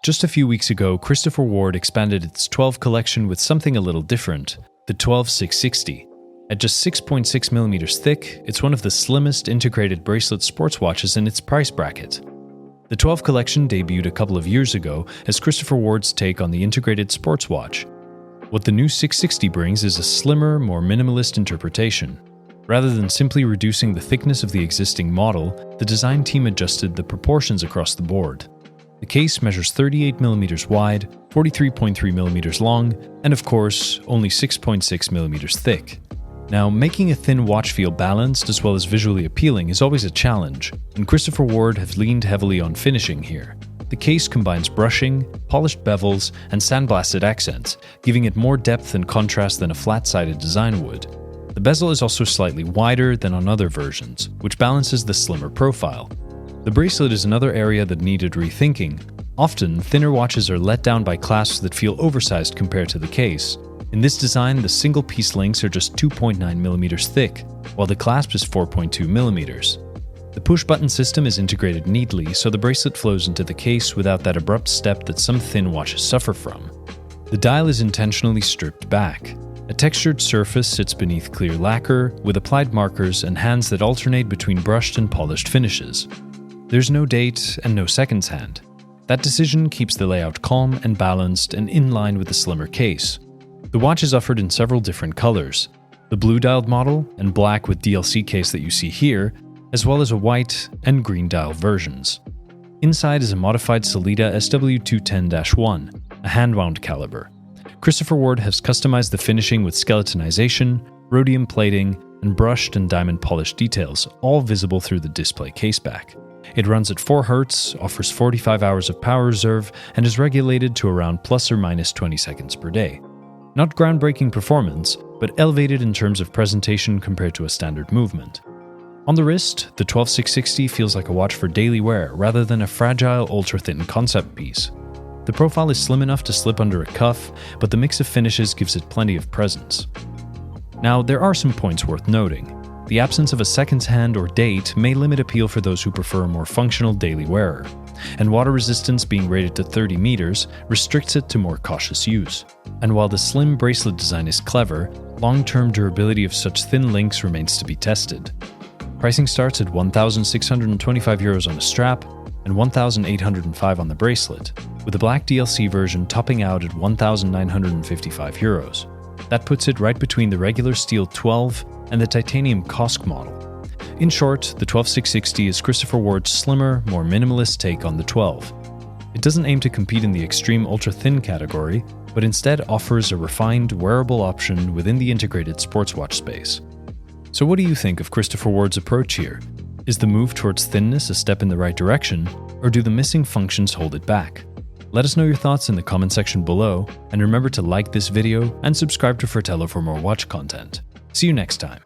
Just a few weeks ago, Christopher Ward expanded its 12 collection with something a little different, the 12-660. At just 6.6mm thick, it's one of the slimmest integrated bracelet sports watches in its price bracket. The 12 collection debuted a couple of years ago as Christopher Ward's take on the integrated sports watch. What the new 660 brings is a slimmer, more minimalist interpretation. Rather than simply reducing the thickness of the existing model, the design team adjusted the proportions across the board. The case measures 38mm wide, 43.3mm long, and of course, only 6.6mm thick. Now, making a thin watch feel balanced as well as visually appealing is always a challenge, and Christopher Ward has leaned heavily on finishing here. The case combines brushing, polished bevels, and sandblasted accents, giving it more depth and contrast than a flat-sided design would. The bezel is also slightly wider than on other versions, which balances the slimmer profile. The bracelet is another area that needed rethinking. Often, thinner watches are let down by clasps that feel oversized compared to the case. In this design, the single-piece links are just 2.9mm thick, while the clasp is 4.2mm. The push-button system is integrated neatly, so the bracelet flows into the case without that abrupt step that some thin watches suffer from. The dial is intentionally stripped back. A textured surface sits beneath clear lacquer, with applied markers and hands that alternate between brushed and polished finishes. There's no date and no seconds hand. That decision keeps the layout calm and balanced and in line with the slimmer case. The watch is offered in several different colors, the blue-dialed model and black with DLC case that you see here, as well as a white and green dial versions. Inside is a modified Sellita SW210-1, a hand-wound caliber. Christopher Ward has customized the finishing with skeletonization, rhodium plating, and brushed and diamond-polished details, all visible through the display caseback. It runs at 4 Hz, offers 45 hours of power reserve, and is regulated to around plus or minus 20 seconds per day. Not groundbreaking performance, but elevated in terms of presentation compared to a standard movement. On the wrist, the 12-660 feels like a watch for daily wear rather than a fragile, ultra-thin concept piece. The profile is slim enough to slip under a cuff, but the mix of finishes gives it plenty of presence. Now, there are some points worth noting. The absence of a seconds hand or date may limit appeal for those who prefer a more functional daily wearer, and water resistance being rated to 30 meters restricts it to more cautious use. And while the slim bracelet design is clever, long-term durability of such thin links remains to be tested. Pricing starts at €1,625 on a strap and €1,805 on the bracelet, with the black DLC version topping out at €1,955. That puts it right between the regular steel 12 and the titanium Cosc model. In short, the 12-660 is Christopher Ward's slimmer, more minimalist take on the 12. It doesn't aim to compete in the extreme ultra-thin category, but instead offers a refined, wearable option within the integrated sports watch space. So what do you think of Christopher Ward's approach here? Is the move towards thinness a step in the right direction, or do the missing functions hold it back? Let us know your thoughts in the comment section below, and remember to like this video and subscribe to Fratello for more watch content. See you next time.